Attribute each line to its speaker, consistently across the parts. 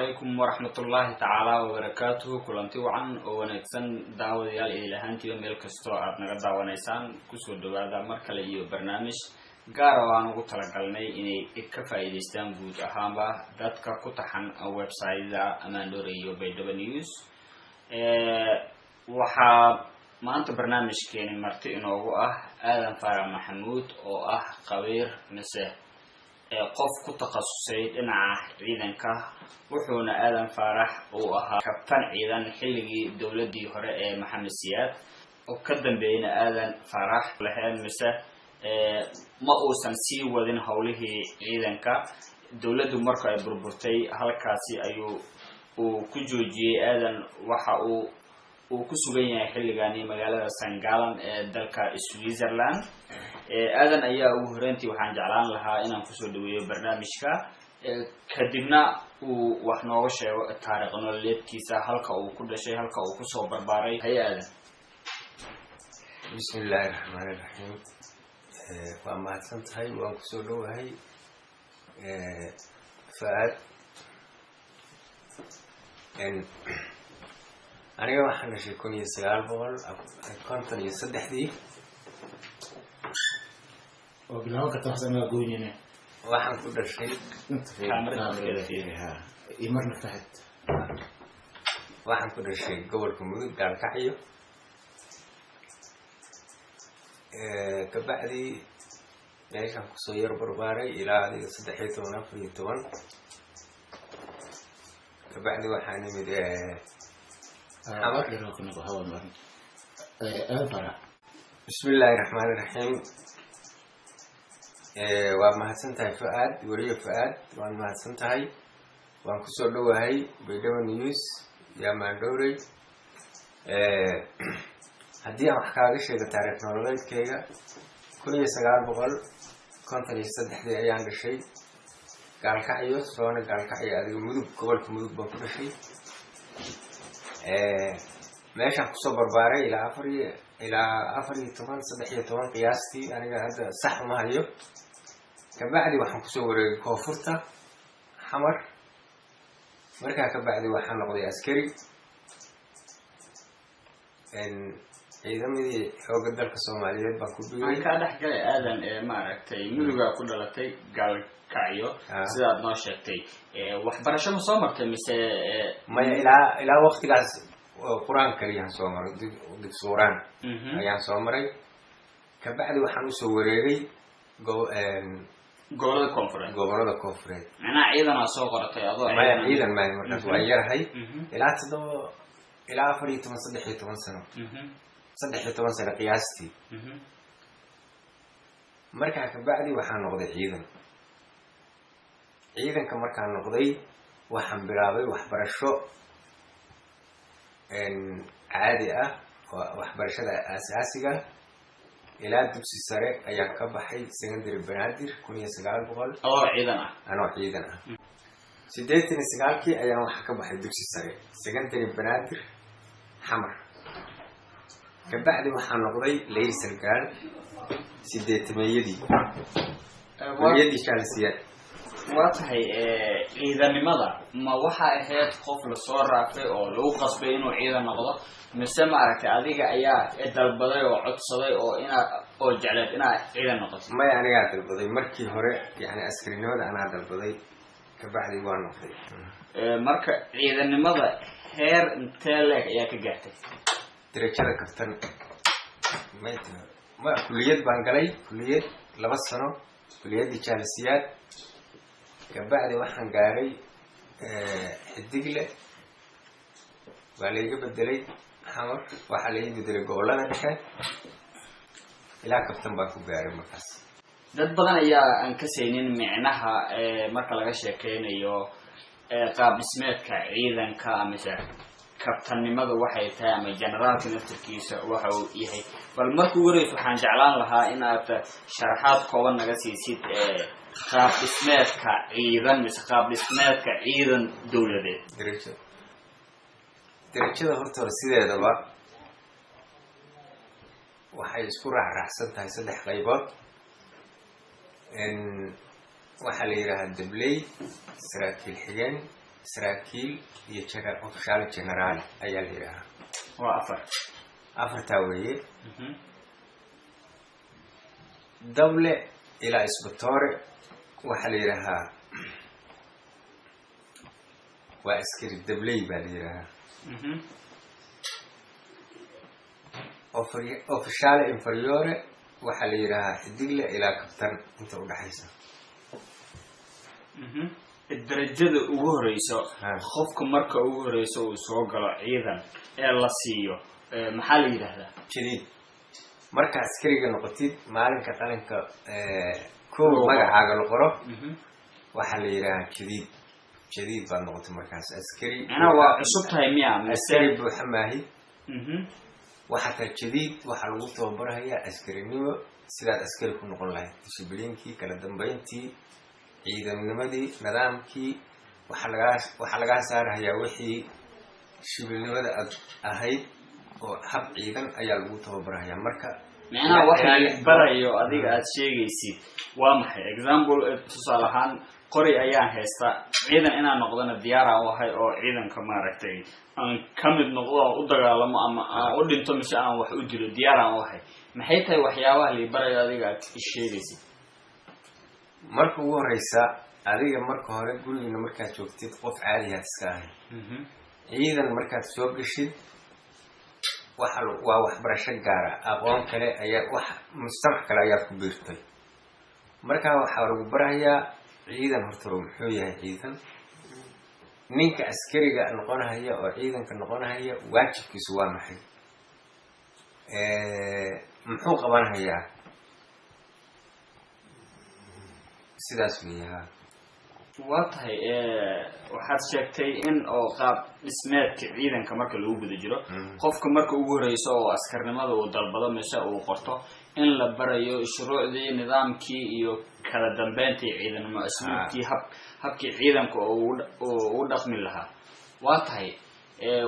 Speaker 1: عليكم ورحمة الله تعالى وبركاته كلنتي وعن ونكسن دعوة ديال إلى هانتي ملك استوى أبناء دعوة نيسان كسر دوّا مركل إيو برنامج قاروان وطلقلني إني إكفا إدستان بود أهامبا داتك كتحن أو ويب سايت أمان دوريو بيدو نيوز وحا ما أنت برنامج كيني مرتي إنه آدم فارغ محمود أو قوير مسه qof ku takhasusay dhinaca ciidanka wuxuuna aadan faarax oo ahaa kabtan ciidan xilligii dawladii hore ee Maxamed Siyaad oo ka dambeeyay aadan faarax lahayn mise ma uusan sii wadin hawlihii ciidanka dawladdu markii ay burburtay halkaasi ayuu ku joojiyay aadan waxa uu ku sugan yahay xilligaani magaalada Sangalan ee dalka Switzerland aadan ayaa ugu horeyntii waxaan jeclaan lahaa inaan ku soo dhaweeyo barnaamijka kadibna uu wax nooga sheego taariikh nololeedkiisa halka uu ku dhashay halka uu ku soo barbaaray hay aadan
Speaker 2: bismillaahir rahmaanir rahiim waa mahadsantahay waan ku soo dhawahay faad aniga waxaan dhashay 1953
Speaker 3: وبناء كتحسن ما قوينه
Speaker 2: waxaan ku dhashay
Speaker 3: imarna fahad
Speaker 2: waxaan ku dhashay gobolka Mudug Gaalkacyo kabacdi meeshaan ku soo yar barbaaray ilaa 13 kabacdi waxaan nimid bismillaahir rahmaanir rahiim waa mahadsantahay Fuad wariye Fuad waan mahadsantahay waan ku soo dhawahay Beedow News yaa maandowray haddii aan wax kaaga sheego taariikh nololeedkayga 1953 ayaan dhashay Gaalkacyo soona Gaalkacyo adiga Mudug gobolka Mudug baan ku dhashay meeshaan ku soo barbaaray ilaa 13 qiyaastii aniga hadda sax ma hayo kabacdi waxaan ku soo wareegay koonfurta xamar markaa kabacdi waxaan noqday askari ciidamadii xoogga dalka Soomaaliyeed baan ku biiray
Speaker 1: ka dhaxgalay aadan ma aragtay muduga ku dhalatay Gaalkacyo sidaad noo sheegtay waxbarasho ma soo martay mise
Speaker 2: ma ilaa waqtigaas quraan kaliya soo maray dib suuraan ayaan soo maray kabacdi waxaan u soo wareegay gobolada koonfureed
Speaker 1: macnaha ciidan soo qoratay adoo
Speaker 2: ciidan ma markaas waa yarahay ilaa 13 sano 13 sano qiyaastii markaa kabacdi waxaan noqday ciidanka markaan noqday waxaan bilaabay waxbarasho caadi ah waxbarashada asaasiga ilaa dugsi sare ayaan ka baxay secondary Banaadir 1900
Speaker 1: oo ciidan ah
Speaker 2: 89 ayaan wax ka baxay dugsi sare secondary Banaadir xamar kabacdi waxaan noqday leyli sargaal 8 meeyadii shaalsiyaad
Speaker 1: waatahay ciidanimada ma waxa ahayd qof la soo raafay oo lagu qasbay inuu ciidan noqdo mise ma aragtay adiga ayaa dalbaday oo codsaday oo jecleed inaad ciidan noqoto
Speaker 2: ma aniga dalbaday markii hore yani askarinimada anaa dalbaday kabacdi waan noqday
Speaker 1: marka ciidanimada heer intee leeg ayaa ka gaartay
Speaker 2: darajada kabtan ma kulliyad baan galay kulliyad 2 sano kulliyadii jaalisiyaad kabacdi waxaan gaaray xidigle waa la iga bedelay xamar waxaa la ii bedelay gobolada dhexe ilaa kabtan baan ku gaaray markaas
Speaker 1: dad badan ayaa aan ka saynin micnaha marka laga sheekeynayo qaab dhismeedka ciidanka ama kabtanimadu waxay tahay ama generaalka naftirkiisa waxa uu yahay bal markuu wareyso waxaan jeclaan lahaa inaad sharaxaad kooban naga siisid qaab dhismeedka ciidan mise qaab dhismeedka ciidan dawladeed
Speaker 2: darajada horta sideedaba waxay isku raacsan tahay 3 qaybood waxaa la yiraahdaa dabley saraakiil xigeen saraakiil iyo official general ayaa la yidhaahaa.
Speaker 1: waa afar.
Speaker 2: afartaa weeye. dable ilaa isbatoore waxaa la yidhaahaa waa askari dabley baa la yidhaahaa. official inferiore waxaa la yidhaahaa xidigle ilaa kabtan inta udhaxaysa.
Speaker 1: darajada ugu horeyso qofka marka ugu horeyso uu soo galo ciidan ee la siiyo maxaa la yidhaahdaa?
Speaker 2: jadiid. marka askariga noqotid maalinka qaranka kow magacaaga la qoro waxaa la yidhaahaa jadiid. jadiid baad noqotay markaas askari.
Speaker 1: anaa waa cusub tahay miya?
Speaker 2: askari buuxa maahi. waxaa tahay jadiid waxaa lagu tababarahayaa askarinimo sidaad askari ku noqon lahayd. dishibliinkii, kala dambeyntii, ciidamnimadii, nidaamkii waxaa lagaa saarahayaa wixii shibilnimada aad ahayd oo hab ciidan ayaa lagu tababarahayaa. marka
Speaker 1: macnaha waxa la barayo adiga aad sheegaysid waa maxay? example tusaale ahaan qori ayaan haystaa, ciidan inaan noqdana diyaaraan u ahay oo ciidanka maaragtay aan ka mid noqdo oo u dagaalamo ama aan u dhinto mise aan wax u dilo diyaaraan u ahay. maxay tahay waxyaabaha la barayo adiga aad sheegaysid?
Speaker 2: marka ugu horeysa adiga marka hore gurigiina markaad joogtid qof caadiyaad iska ahay. ciidan markaad soo gashid waa waxbarasho gaara, aqoon kale ayaa wax mujtamac kale ayaad ku biirtay. markaa waxaa lagu barahayaa ciidan hortaro muxuu yahay ciidan. ninka askariga noqonahaya oo ciidanka noqonahaya waajibkiisu waa maxay, muxuu qabanhayaa, sidaas weeyaha.
Speaker 1: waa tahay waxaad sheegtay in oo qaab dhismeedka ciidanka marka lagu guda jiro qofka marka ugu horeyso oo askarnimada uu dalbado mise uu qorto in la barayo shuruucdii, nidaamkii iyo kala dambeyntii ciidanimo, asluubkii, habkii ciidanka uu dhaqmi lahaa. waa tahay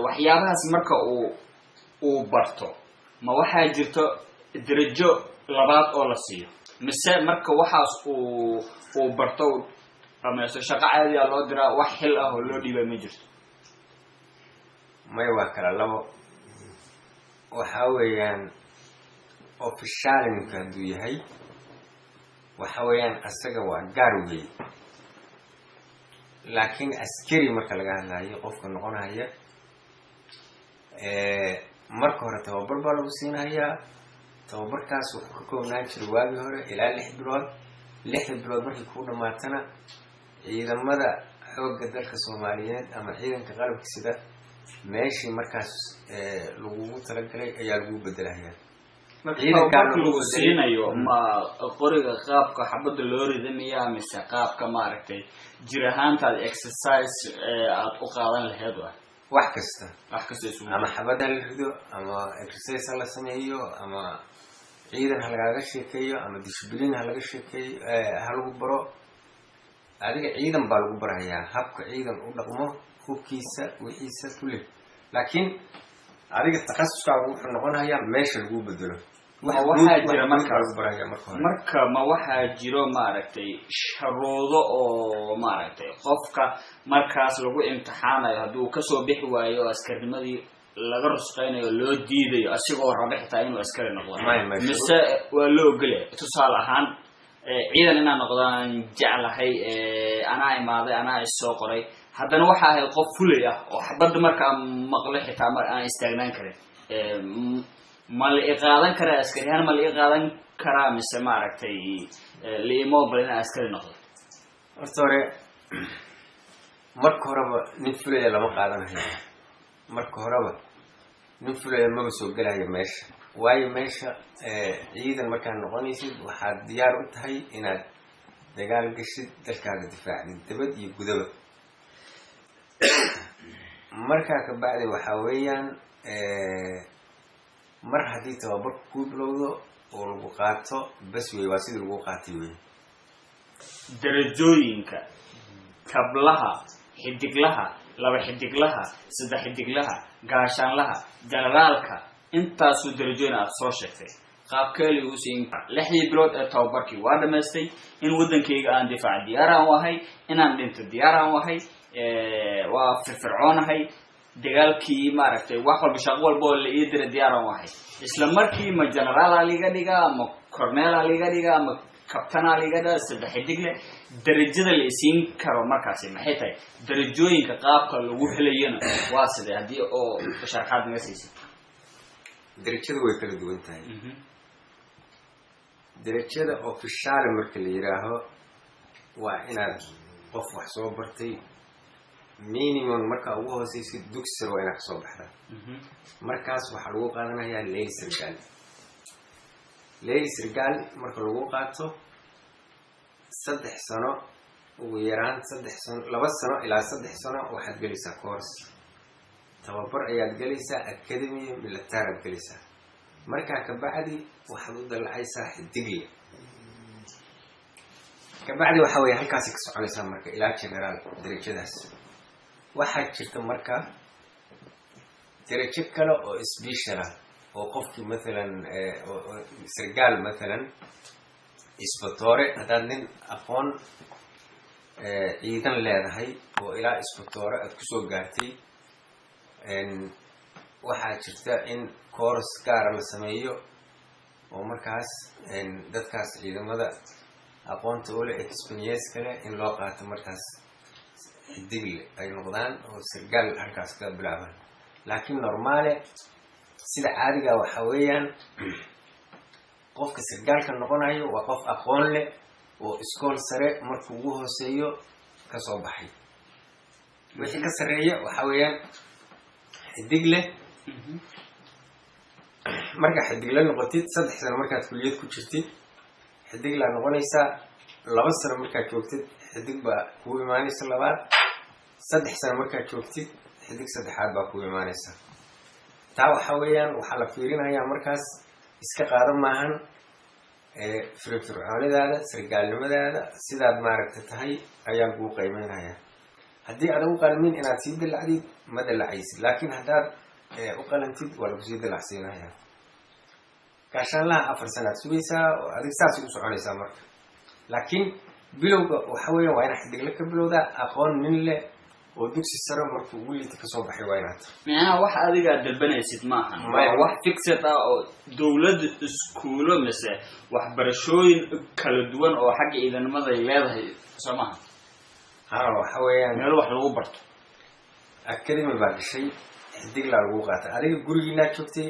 Speaker 1: waxyaabahaas marka uu barto ma waxaa jirto darajo labaad oo la siiyo mise marka waxaas uu barto dhamaysto shaqo caadiya loo diraa, wax xil ah oo loo dhiibay ma jirto?
Speaker 2: may waa kala labo. waxaa weeyaan officialinka hadduu yahay waxa weeyaan asaga waa gaar wey. laakiin askari marka laga hadlayo qofka noqonaya marka hore tababar baa lagu siinahayaa. tababarkaas wuxuu ka koobnaan jiray waagii hore ilaa 6 bilood. 6 bilood markii kuu dhamaatana ciidamada xoogga dalka Soomaaliyeed ama ciidanka qalabka sida meeshii markaas lagu talagalay ayaa lagu bedelayaa.
Speaker 1: ciidanka lagu siinayo ma qoriga qaabka xabada loo ridamiyaa mise qaabka maaragtay jir ahaantaad exercise aad u qaadan lahayd?
Speaker 2: wax kasta
Speaker 1: isugu
Speaker 2: ama xabada la rido ama exercise la sameeyo ama ciidan halgaaga sheekeeyo ama discipline halaga sheekeeyo halagu baro. adiga ciidan baa lagu barayaa habka ciidan u dhaqmo, hubkiisa, wixiisa kulli. laakiin adiga takhasuskaagu wuxuu noqonayaa meesha lagu bedelo.
Speaker 1: waxaa jira marka ma waxaa jiro maaragtay sharuudo oo maaragtay qofka markaas lagu imtixaanayo hadduu kasoo bixi waayo askarnimadii laga rusqeynayo loo diidayo asigoo raba xitaa inuu askari noqdo mise waa loo ogolyahay? tusaale ahaan ciidan inaan noqdaan jeclahay, anaa imaaday, anaa isoo qoray, haddana waxa ahayd qof fulay ah oo xabadda markaa maqlo xitaa aan istaagnaan karin. ma la iqaadan karaa askariyahaan? ma la iqaadan karaa mise maaragtay liimobal inaan askari noqdo?
Speaker 2: horta hore marka horeba nin fulaya lama qaadanayo. marka horeba nin fulaya maba soo gelayo meesha. waayo meesha ciidan markaad noqonaysid waxaad diyaar u tahay inaad dagaal gashid, dalkaaga difaacdid dabad iyo gudaba. markaa ka bacdi waxaa weeyaan mar haddii tababarku ku bilowdo oo lagu qaato bas wey, waa sidii lagu qaatay wey.
Speaker 1: darajooyinka kablaha, xidiglaha, laba xidiglaha, saddex xidiglaha, gaashaanlaha, generaalka, intaasoo darajooyin aad soo sheegtay qaabkee lagu siin? 6 bilood ee tababarkii waa dhamaystay. in wadankayga aan difaac diyaar aan u ahay, inaan dhinto diyaar aan u ahay, waa firfircoonahay dagaalkii maaragtay wax walba shaqo walba oo la ii diray diyaaran wahay isla markii ma generaal liga dhiga ama colonel liga dhiga ama captain liga dhiga saddex xidigle darajada la isiin karo markaasi maxay tahay darajooyinka qaabka lagu helayana waa sidee hadii oo sharaxaad naga siisay
Speaker 2: darajadu way kala duwan tahay darajada official marka la yiraaho waa inaad qof wax soo bartay minimum marka ugu hooseysid dugsiga waa inaad soo baxdaa markaas waxa lagu qaadanayaa leysirgal marka lagu qaato 3 sano ugu yaraan 3 sano 2 sano ilaa 3 sano waxaad gelaysaa course tababar ayaad gelaysaa academy military aad gelaysaa markaa ka bacdi waxaad u dalacaysaa xidigle ka bacdi waxa weeye halkaas ka soconaysaa marka ilaa general darajadaas waxaa jirta marka darajo kale oo special ah oo qofkii مثلا sargaal مثلا isbatoore hadaad nin aqoon ciidan leedahay oo ilaa isbatoore aad kusoo gaartay waxaa jirta in course gaar la sameeyo oo markaas dadkaas ciidamada aqoonta u leh experience kale in loo qaato markaas xidigle ay noqdaan oo sargaal halkaas ka bilaabaan laakiin normaale sida caadiga waxa weeyaan qofka sargaalka noqonayo waa qof aqoon leh oo iskool sare markuu ugu hooseeyo ka soo baxay wixii ka sareeya waxa weeyaan xidigle marka xidigle noqotid 3 sano markaad kulliyad ku jirtid xidigle noqonaysaa 2 sano markaad joogtid xidig baa ku imaanaysa labaad 3 sano markaad joogtid xidig saddexaad baa ku imaanaysa taa waxa weeyaan waxa la fiirinayaa markaas iska qaadan maahan firfircoonidaada sargaalnimadaada sidaad maaragtay tahay ayaa lagu qiimeynaya haddii aad u qalmin inaad sii dilacdid ma dilacaysid laakiin haddaad u qalantid waa lagu sii dilacsiinaya gaashaanlaha 4 sanaad sugaysaa oo adig saas u soconaysaa marka laakiin bilowga waxa weeyaan waa inaad xidigle ka bilowdaa aqoon nin leh oo dugsi sare markuu wiliita ka soo baxay waa inaad
Speaker 1: macnaha wax adiga dalbanaysid maahan wax fixed ah oo dawladda iskuulo mise waxbarashooyin kala duwan oo xagga ciidanimada ay leedahay Soomaha
Speaker 2: waxa weeyaan
Speaker 1: meel wax lagu barto
Speaker 2: academy baa gashay xidig lagu qaatay adiga gurigiina joogtay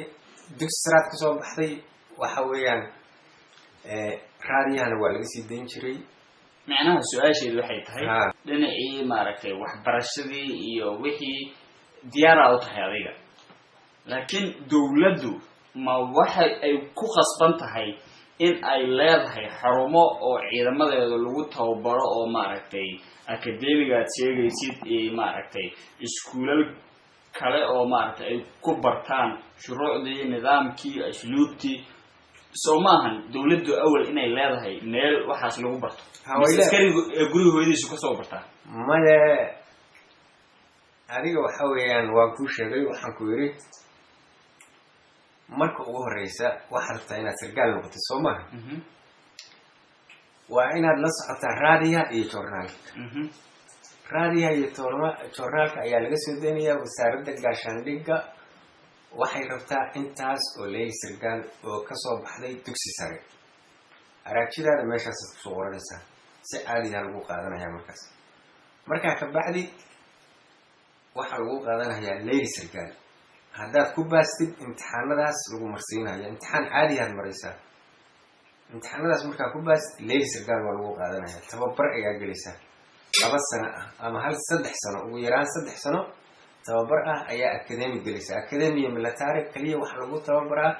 Speaker 2: dugsi sare ka soo baxday waxa weeyaan raadiyana waa laga sii deyn jiray
Speaker 1: macnaha su'aasheedu waxay tahay dhinacii maaragtay waxbarashadii iyo wixii diyaar ah u tahay adiga laakiin dawladdu ma waxa ay ku khasban tahay in ay leedahay xarumo oo ciidamadeeda lagu tababaro oo maaragtay academigaad sheegaysid ee maaragtay iskuulal kale oo maaragtay ay ku bartaan shuruucdii nidaamkii asluubtii Soomahan dawladdu awal inay leedahay meel waxaas lagu barto askariga guriga hooyadiisu ka soo bartaa
Speaker 2: male adiga waxa weeyaan waa ku sheegay waxaan ku yiri marka ugu horeysa waxa rabtaa inaad sargaal noqoto Soomaha waa inaad la socotaa raadiyaha iyo joornaalka raadiyaha iyo joornaalka ayaa laga soo deenayaa wasaaradda gaashaandhigga waxay rabtaa intaas oo leey sargaal oo ka soo baxday dugsi sare aragtidaada meeshaas ku soo qoranaysaa si caadi ah lagu qaadanayaa markaa ka bacdi waxa lagu qaadanayaa leey sargaal haddaad ku baastid imtixaanadaas lagu marsiinayo imtixaan caadi ah maraysaa imtixaanadaas markaa ku baastid leey sargaal waa lagu qaadanayaa tababar ayaa gelaysaa 2 sano ah ama 3 sano ugu yaraan 3 sano tababar ah ayaa academy gelaysaa academy military kaliya waxa lagu tababaraa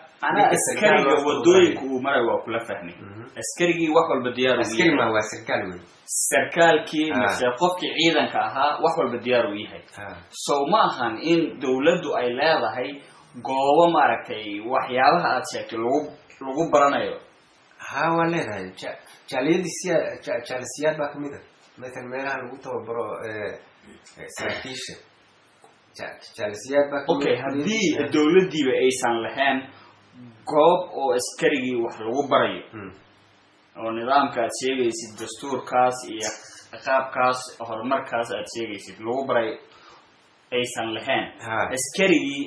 Speaker 1: askariga wadooyinka uu maray waa kula fahmay askarigii wax walba diyaar u yahay
Speaker 2: askari ma waa sarkaal weey
Speaker 1: sarkaalkii mise qofkii ciidanka ahaa wax walba diyaar u yahay Soomahan in dawladdu ay leedahay goobo maaragtay waxyaabaha aad sheegtay lagu baranayo
Speaker 2: waa leedahay jaalisiyaad baa kamid ah مثلا meelaha lagu tababaro saraakiisha jaalisiyaad baa
Speaker 1: okay haddii dawladdiiba aysan lahayn goob oo askarigii wax lagu barayo oo nidaamka aad sheegaysid dastuurkaas iyo qaabkaas horumarkaas aad sheegaysid lagu baray aysan lahayn
Speaker 2: Ha.
Speaker 1: askarigii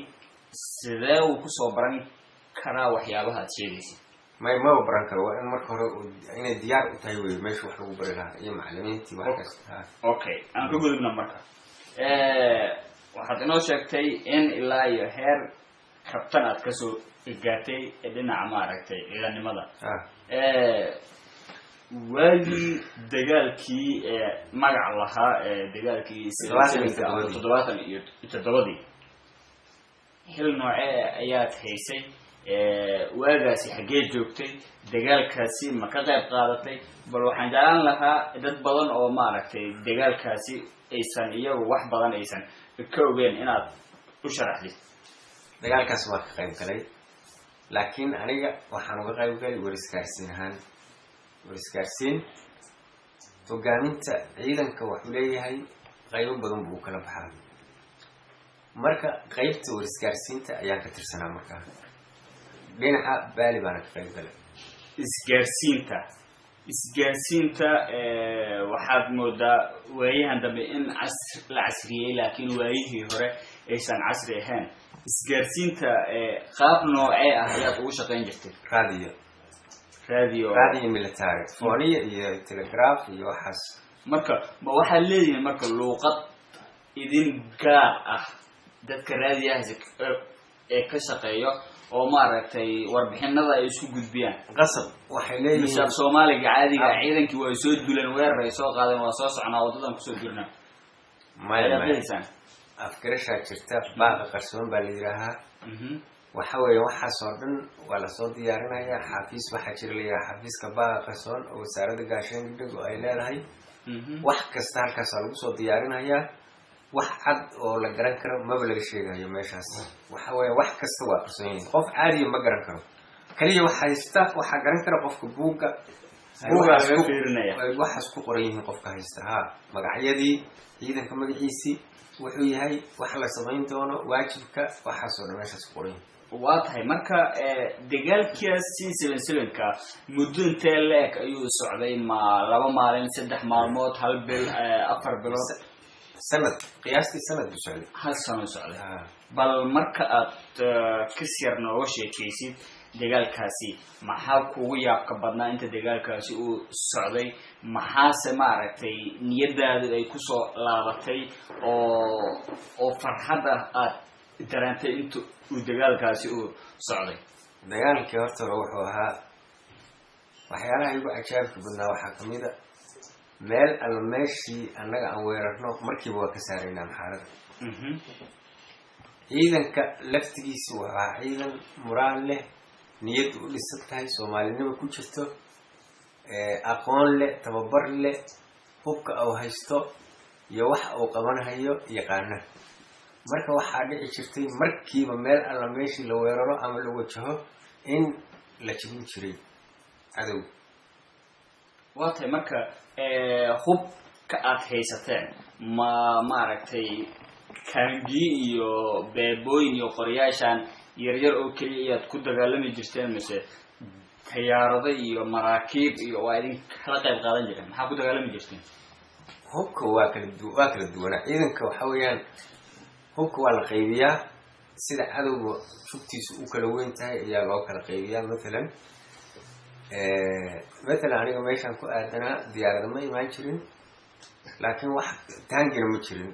Speaker 1: sidee uu kusoo baran karaa waxyaabaha aad sheegaysid
Speaker 2: ma baran karo waa in marka hore inay diyaar u tahay wey meesha wax lagu bari lahaa iyo macallimiintii wax kasta ha.
Speaker 1: okay aan ka gudubna marka waxaad inoo sheegtay in ilaa iyo heer kabtan aad kasoo gaartay dhinaca maaragtay ciidanimada
Speaker 2: Ha.
Speaker 1: waagii dagaalkii magac lahaa dagaalkii 77 xil noocee ayaad haysay waagaasi xaggee joogtay dagaalkaasi ma ka qayb qaadatay bal waxaan jeclaan lahaa dad badan oo maaragtay dagaalkaasi aysan iyagu wax badan aysan ka ogeen inaad u sharaxdid
Speaker 2: dagaalkaas waa ka qayb galay laakiin aniga waxaan uga qayb galay warisgaarsiin ahaan warisgaarsiin hogaaminta ciidanka wuxuu leeyahay qaybo badan buu kala baxaa marka qaybta warisgaarsiinta ayaan ka tirsanaa markaa dhinaca baali baana ka qayb galay
Speaker 1: isgaarsiinta waxaad moodaa waayahan dambe in la casriyey laakiin waayihii hore aysan casri ahayn isgaarsiinta qaab noocee ah ayaad ugu shaqayn jirtay
Speaker 2: radio military fooniya iyo telegraph iyo waxaas
Speaker 1: marka ma waxaad leedihiin marka luuqad idin gaar ah dadka raadiyahaasi ee ka shaqeeyo oo maaragtay warbixinada ay isku gudbiyaan
Speaker 2: qasab waxay leeyihiin
Speaker 1: mishaab soomaaliga caadiga ciidankii waa soo duleen weerar ay soo qaadeen waa soo soconaa wadadan kusoo jirnaa
Speaker 2: maya afgarashaa jirta baaqa qarsoon baa la yidhaahaa waxa weeye waxaas oo dhan waa lasoo diyaarinayaa xafiis waxaa jira layihaha xafiiska baaqa qarsoon oo wasaaradda gaashaandhig oo ay leedahay wax kasta halkaas waa lagu soo diyaarinayaa wax cad oo la garan karo maba laga sheegayo meeshaas waxa weeye wax kasta waa qarsoon yihiin qof caadiya ma garan karo kaliya waxaa garan kara qofka buugga waxaas ku qoran yihiin qofka haysta ha magacyadii ciidanka magaciisii wuxuu yahay wax la samayn doono waajibka waxaasoo dhan meeshaas ku qoran yihiin
Speaker 1: waa tahay marka dagaalkiasi 77ka muddo intee leeg ayuu socday ma 2 maalin 3 maalmood 1 bil 4 bilood
Speaker 2: sanad qiyaastii sanad buu socday
Speaker 1: hal sano socday bal marka aad kasiyar nooga sheekaysid dagaalkaasi maxaa kugu yaabka badnaa inta dagaalkaasi uu socday maxaase maaragtay niyadaadu ay kusoo laabatay oo farxadda aad dareentay inta uu dagaalkaasi uu socday
Speaker 2: dagaalkii horta hore wuxuu ahaa waxyaalaha igu cajaabka badnaa waxaa kamid a meel alla meeshii annaga aan weerarno markiiba waa ka saaraynaa maxaarada ciidanka laftigiisa wuxuu ahaa ciidan muraal leh niyad u dhisan tahay soomaalinimo ku jirto aqoon leh tababar leh hubka uu haysto iyo wax uu qabanhayo yaqaana marka waxaa dhici jirtay markiiba meel alla meeshii la weeraro ama la wajaho in la jebin jiray cadow
Speaker 1: waa tahay marka hubka aad haysateen maaragtay kaangiyi iyo beebooyin iyo qoryaashaan yaryar oo keliya ayaad ku dagaalami jirteen mise tayaarado iyo maraakiib iyo waa idin kala qayb qaadan jireen maxaa ku dagaalami jirteen
Speaker 2: hubka waa kala duwanaa ciidanka waxa weeyaan hubka waa la qaybiyaa sida cadowga shugtiisa u kala weyn tahay ayaa loo kala qaybiyaa matalan aniga meeshaan ku aadanaa diyaarada ma imaan jirin laakiin wax taangina ma jirin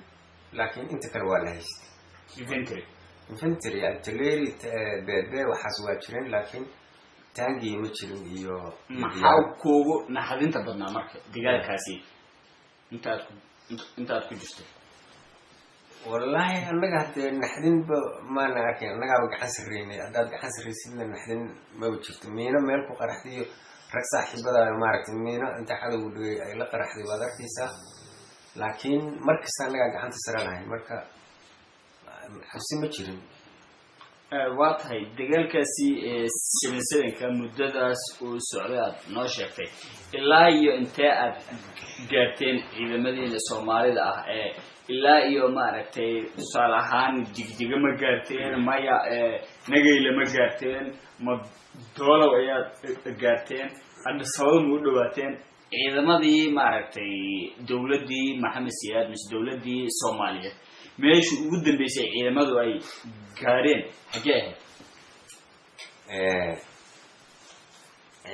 Speaker 2: laakiin inta kale waa la haystay infantry artillery beebe waxaas waa jireen laakiin taangiya ma jirin iyo
Speaker 1: maxaa kuugu naxdinta badnaa marka dagaalkaasi intaad ku jirtay
Speaker 2: wallaahi annaga haddee naxdinba maana arkin annagaaba gacan sarreynay haddaad gacan sarraysidna naxdin maba jirto miino meel ku qaraxdayo rag saaxiibada maaragtay miino inta cadowgu dhigay ay la qaraxday waad arkaysaa laakiin markasta annagaa gacanta sare lahay marka xabsi ma jirin
Speaker 1: waa tahay dagaalkaasi 77ka muddadaas uu socday aad noo sheegtay ilaa iyo intee aad gaarteen ciidamadiina soomaalida ah ilaa iyo maaragtay tusaale ahaan jigjiga ma gaarteen maya nagayla ma gaarteen ma doolow ayaad gaarteen adhisababa ma u dhawaateen ciidamadii maaragtay dowladdii maxamed siyaad mise dowladdii soomaaliyeed meesha ugu dambeysay ciidamadu ay gaareen xaggee
Speaker 2: ahayd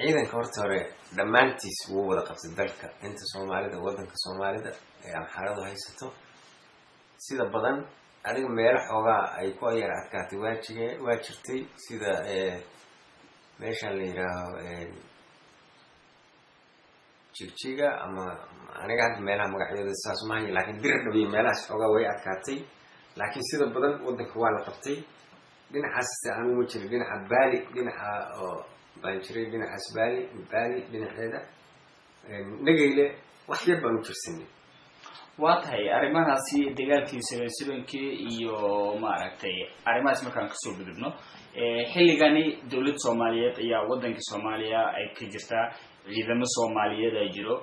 Speaker 2: ciidanka horta hore dhammaantiis wuu wada qabtay dalka inta soomaalida waddanka soomaalida ee amxaaradu haysato sida badan adiga meelo xoogaa ay ku yar adkaatay waa jirtay sida meeshaan la yidhaaho jigjiga ama aniga hadda meelaha magacyadooda saas mahayo laakiin dir dhawiye meelahaas xoogaa way adkaatay laakiin sida badan waddanka waa la qabtay dhinacaas anigu ma jiray dhinaca baali dhinaca oo baan jiray dhinacaas baali dhinaceeda nageyle wax yar baan u jirsanay
Speaker 1: waa tahay arrimahaasi dagaalkii sireenkii iyo maaragtay arrimahaas markaan kasoo gudubno xilligani dowladda soomaaliyeed ayaa waddanka soomaaliya ay ka jirtaa ciidamo soomaaliyeed ay jiro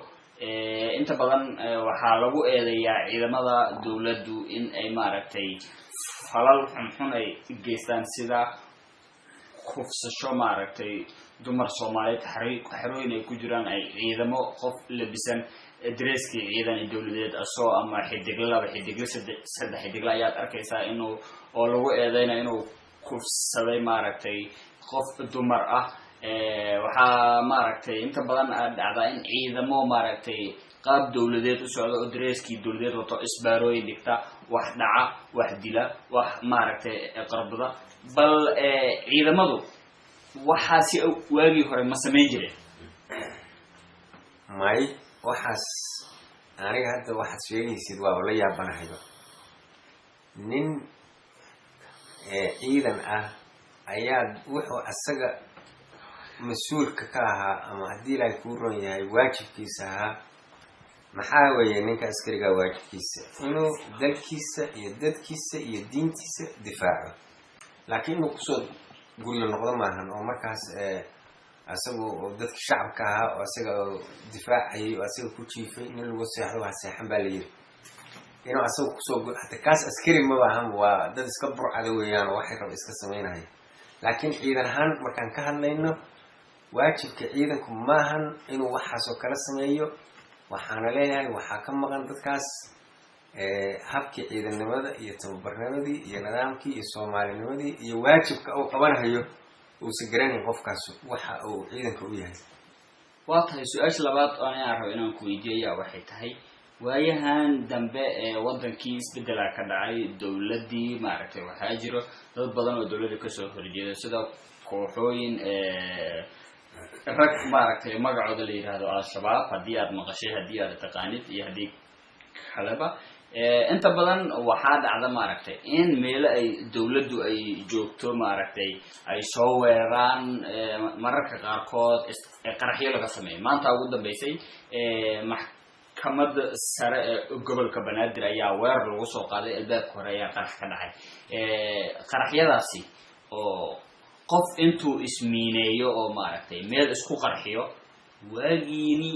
Speaker 1: inta badan waxaa lagu eedeeyaa ciidamada dowladdu in ay maaragtay falal xunxun ay geystaan sida kufsasho maaragtay dumar soomaaliyeed xerooyin ay ku jiraan ay ciidamo qof labisan dareeskii ciidan dowladeed asoo ama xidigle laba xidigle saddex xidigle ayaad arkaysaa inuu oo lagu eedeynayo inuu kufsaday maaragtay qof dumar ah waxaa maaragtay inta badan dhacdaa in ciidamo maaragtay qaab dowladeed u socda oo dareeskii dowladeed wato isbaarooyin dhigta wax dhaca wax dila wax maaragtay qarbada bal ciidamadu waxaasi waagii hore ma samayn jireen
Speaker 2: may waxaas aniga hadda waxaad sheegaysid waaba la yaabanahayba nin ciidan ah ayaa wuxuu asaga mas-uulka ka ahaa ama haddii ilaahay kuu ron yahay waajibkiisa ahaa maxaa weeye ninka askariga waajibkiisa inuu dalkiisa iyo dadkiisa iyo diintiisa difaaco laakiin inuu kusoo guryo noqdo maahan oo markaas asaga oo dadki shacabka ahaa oo asaga difaacayay oo asaga ku jiifay nin lagu seexdo waa seexan baa la yiri inuu asaga kusoo hata kaas askari ma ahan waa dad iska burcada weeyaan oo waxay raba iska samaynaya laakiin ciidan ahaan markaan ka hadlayno waajibka ciidanku maahan inuu waxaasoo kala sameeyo waxaana leeyahay waxaa ka maqan dadkaas habkii ciidannimada iyo tababarnimadii iyo nidaamkii iyo soomaalinimadii iyo waajibka uu qabanayo uusa garanayn qofkaas waxa uu ciidanka u yahay
Speaker 1: waa tahay su-aasha labaad oo aan rabo inaan ku weydiiya waxay tahay waayahan dambe wadankii isbedela ka dhacay dowladdii maaragtay waxaa jiro dad badan oo dowladda kasoo horjeeda sida kooxooyin rag maaragtay magacooda la yiraahdo al-shabaab haddii aad maqashay haddii aad taqaanid iyo haddii kaleba inta badan waxaa dhacda maaragtay in meelo ay dowladdu ay joogto maaragtay ay soo weeraraan mararka qaarkood qaraxyo laga sameeyo maanta ugu dambeysay maxkamadda sare ee gobolka banaadir ayaa weerar lagu soo qaaday albaabka hore ayaa qarax ka dhacay qaraxyadaasi oo qof intuu ismiineeyo oo maaragtay meel isku qarxiyo waagiini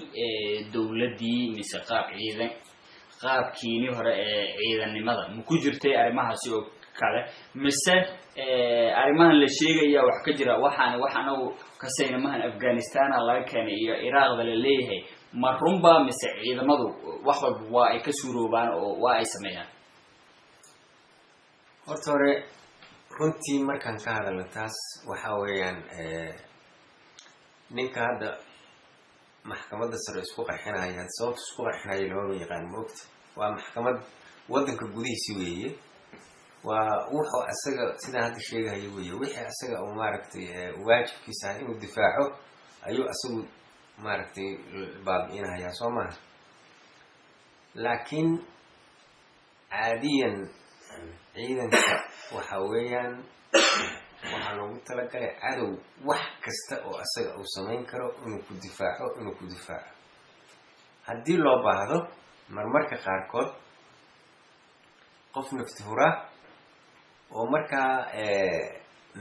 Speaker 1: dowladdii mise qaabkiini hore ee ciidannimada ma ku jirtay arrimahaasi oo kale mise arrimahan la sheegaya wax ka jira waxaan wax anagu kasayna mahan afghanistana laga keenay iyo iraaqda la leeyahay ma runba mise ciidamadu wax walba waa ay ka suuroobaan oo waa ay sameeyaan
Speaker 2: horta hore runtii markaan ka hadalno taas waxaa weeyaan ninka hadda maxkamadda sare isku qarxinaya sababta isku qarxinaya looma yaqaan moogta waa maxkamad waddanka gudihiisi weeye waa wuxuu asaga sidaa hadda sheegahayo weeye wixii asaga uu maaragtay waajibkiisa ah inuu difaaco ayuu asagu maaragtay baabi'inahayaa soo maaha laakiin caadiyan ciidanka waxa weeyaan waxaa loogu talagalay cadow wax kasta oo asaga uu samayn karo inuu ku difaaco haddii loo baahdo marmarka qaarkood qof nafti hura oo markaa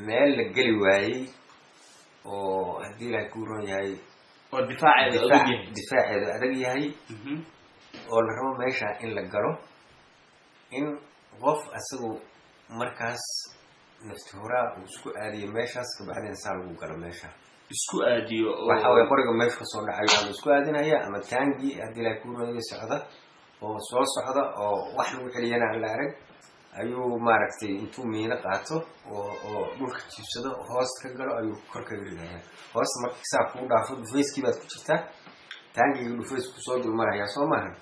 Speaker 2: meel la geli waayey oo haddii ilaahay kuu ron yahay
Speaker 1: oo difaaceedu
Speaker 2: adag yahay oo la rabo meesha in la galo in qof asagu markaas naftuhuraa uu isku aadiyay meeshaas kabacdina saa lagu galo meesha
Speaker 1: isku aadiyo
Speaker 2: waxa way qoriga meesha ka soo dhacayo ama isku aadinaya ama taangi haddii la kuuranayo socda oo soo socda oo wax lagu celiyana aan la arag ayuu maaragtay intuu miino qaato oo dhulka jiibsado hoosta ka galo ayuu kor ka ridayaa hoosta markii saa kuu dhaafo dhufayskii baad ku jirtaa taangiga dhufaysku soo dulmarayaa soo maahan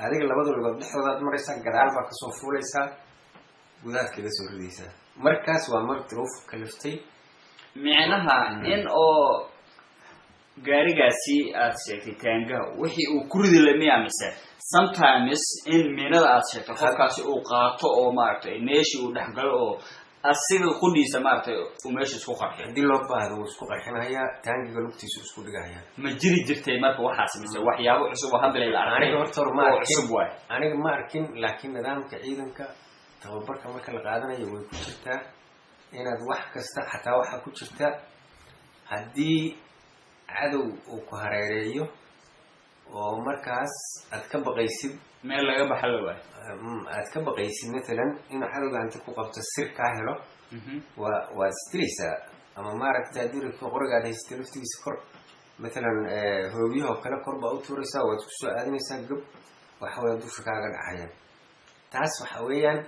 Speaker 2: adiga labada lugood dhexdoodaad maraysaa gadaal baa kasoo fuulaysaa gudaad kaga soo ridaysaa markaas waa mar duruuf kaliftay
Speaker 1: micnaha in oo gaarigaasi aad sheegtay taangaha wixii uu ku ridi lamiya mise sometimes in miinada aad sheegtay qofkaasi uu qaato oo maaragtay meeshii uu dhexgalo oo asiga qudhiisa maaragtay uu meesha isku qarxiyo
Speaker 2: haddii loo baahdo wuu isku qarxinayaa taangiga lugtiisu isku dhigayaa
Speaker 1: ma jiri jirtay marka waxaas mise waxyaabo cusub oo hadda la arkay
Speaker 2: aniga horta ma
Speaker 1: oo
Speaker 2: arkin
Speaker 1: cusub waay
Speaker 2: aniga ma arkin laakiin nidaamka ciidanka tababarka marka la qaadanayo way ku jirtaa inaad wax kasta xataa waxaa ku jirta haddii cadow uu ku hareereeyo oo markaas aad ka baqaysid
Speaker 1: meel laga baxalo waay
Speaker 2: aad ka baqaysid matalan inuu cadowga inta ku qabto sir kaa helo waa isdiraysaa ama maaragtay haddii rabto qorigaad haysatay laftigiisa kor matalan hoobiyahoo kale kor baa u tuuraysaa waad ku soo aadinaysaa gab waxawaya dusha kaaga dhacayaan taas waxa weeyaan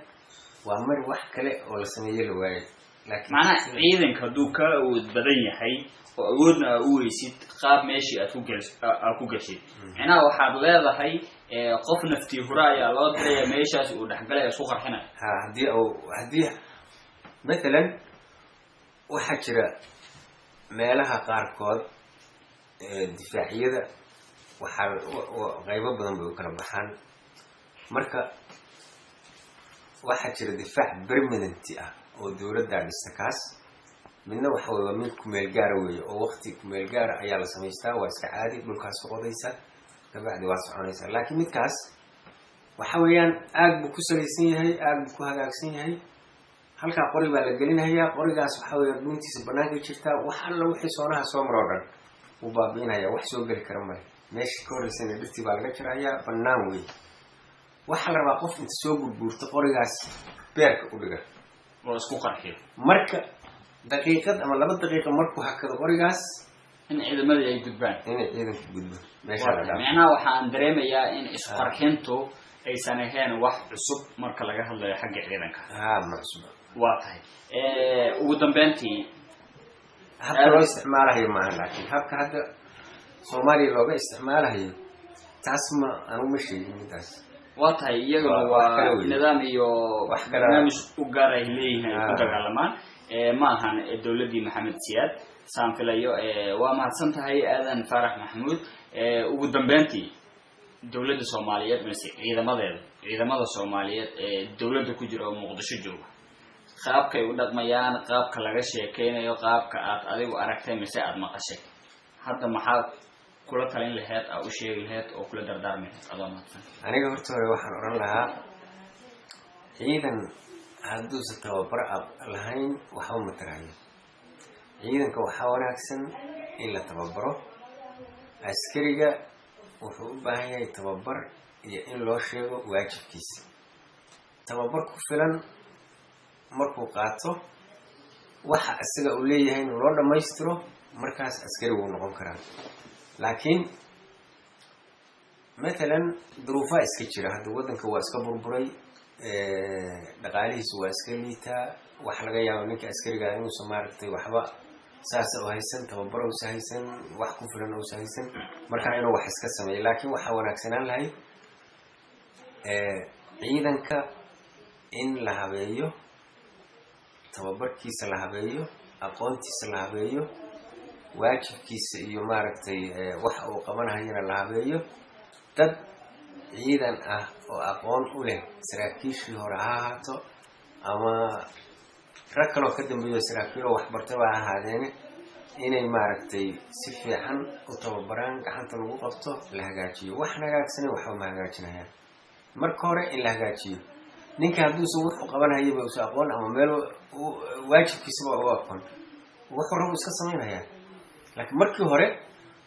Speaker 2: waa mar wax kale oo la sameeyo la waayay laakiin
Speaker 1: macnaha ciidanka hadduu ka awood badan yahay oo awoodna aa u weysid qaab meeshii aad ku gashid macnaha waxaad leedahay qof naftii hura ayaa loo diraya meeshaas uu dhexgalaya isku qarxinaya
Speaker 2: ha haddii matalan waxaa jira meelaha qaarkood difaaciyada waxaa qaybo badan bay u kala baxaan marka waxaa jira difaac permanent ah oo dowladdaa dhista kaas midna waxa wey waa mid kumeel gaara weeye oo waqti kumeel gaara ayaa la samaystaa waa iska caadi dhulkaas ka qodaysa kabacdi waa soconaysaa laakiin midkaas waxa weeyaan aag buu ku salaysan yahay aag buu ku hagaagsan yahay halkaa qori baa la gelinayaa qorigaas waxa weya dhuuntiisa banaanka jirtaa wax alla wixii soonaha soo maroo dhan wuu baabi'inaya wax soo geli kara male meesha ka horreysana dhirtii baa laga jirayaa banaan wey waxaa la rabaa qof inta soo gurguurto qorigaas beerka u dhiga
Speaker 1: oo isku qarxiyo
Speaker 2: marka daqiiqad ama 2 daqiiqo markuu hakado qorigaas
Speaker 1: in ciidamadii ay gudbaan
Speaker 2: inay ciidanku gudbo meesha la dhaafo
Speaker 1: macnaha waxaan dareemayaa in isku qarxintu aysan ahayn wax cusub marka laga hadlayo xagga ciidanka
Speaker 2: ma cusub
Speaker 1: waa tahay ugu dambeyntii
Speaker 2: habka loo isticmaalayo maaha laakiin habka hadda Soomaaliya looga isticmaalayo taas ma anu ma sheegin midaas
Speaker 1: waa tahay iyaguna waa nidaam iyo barnaamij u gaar ah leeyihiin ay ku dagaalamaan ma ahan dowladii Maxamed Siyaad saan filayo waa mahadsan tahay aadan Faarax Maxamuud ugu dambeyntii dowladda Soomaaliyeed mise ciidamada Soomaaliyeed dowladda ku jira oo Muqdisho jooga qaabka ay u dhaqmayaan qaabka laga sheekeynayo qaabka aad adigu aragtay mise aad maqashay hadda maxaa kula talin lahayd u sheegi lahayd oo kula dardaarmi lahayd adoo mahadsan
Speaker 2: aniga horta hore waxaan oran lahaa ciidan hadduusan tababar lahayn waxba ma tarayo ciidanka waxaa wanaagsan in la tababaro askariga wuxuu u baahan yahay tababar iyo in loo sheego waajibkiisa tababar ku filan markuu qaato waxa isaga uu leeyahay in loo dhammaystiro markaas askari wuu noqon karaa laakiin matalan duruufa iska jira hadda waddanka waa iska burburay dhaqaalihiisu waa iska liitaa wax laga yaabo ninka askariga inuusan maaragtay waxba saasa u haysan tababar uusan haysan wax ku filan uusan haysan markaa inuu wax iska sameeyo laakiin waxaa wanaagsanaan lahay ciidanka in la habeeyo tababarkiisa la habeeyo aqoontiisa la habeeyo waajibkiisa iyo maaragtay waxa uu qabanahayana la habeeyo dad ciidan ah oo aqoon u leh saraakiishii hore ha ahaato ama rag kaloo ka dambeeyo saraakiiloo waxbartaba ha ahaadeene inay maaragtay si fiican u tababaraan gacanta lagu qabto la hagaajiyo waxaan hagaagsanen waxba ma hagaajinayaan marka hore in la hagaajiyo ninka hadduusan wuxuu qabanhayaba usa aqoon ama meel waajibkiisaba u aqoon wuxuu rabu iska samaynayaa laakiin markii hore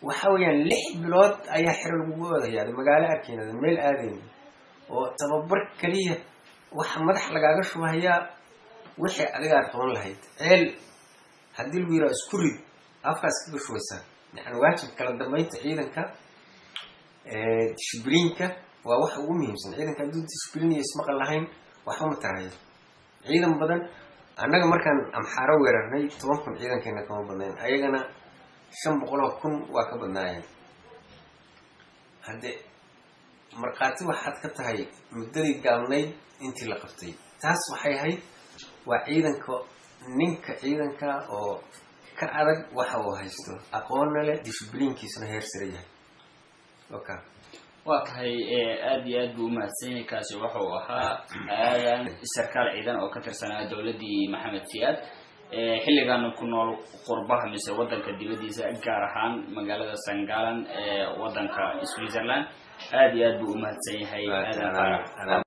Speaker 2: waxa weeyaan 6 bilood ayaa xiro lagu wadayaa magaalo arkeynada meel aadayn oo tababar kaliya waxa madax lagaaga shubayaa wixii adiga qaban lahayd ceel haddii lagu yiraahdo isku rid afkaas ka shubaysaa yani waajib kala dambeynta ciidanka dishibliinka waa wax ugu muhiimsan ciidanka hadduu dishibliin iyo ismaqal lahayn wax uma tarayo ciidan badan annaga markaan amxaaro weerarnay 10,000 ciidankeena kama badnayn ayagana 500,000 waa ka badnaayeen hadde markhaati waxaad ka tahay muddadii gaabnayd intii la qabtay taas waxay ahayd waa ciidanka oo ka adag waxa uu haysto aqoonna leh dishibliinkiisuna heer sare yahay okay
Speaker 1: waa tahay aad iyo aad buu mahadsanyahay kaasi wuxuu ahaa aadan sarkaal ciidan oo ka tirsanaa dowladii Maxamed Siyaad xilligan ku nool qurbaha mise wadanka dibadiisa gaar ahaan magaalada Sangalan wadanka Switzerland aad iyo aad buu mahadsanyahay aadan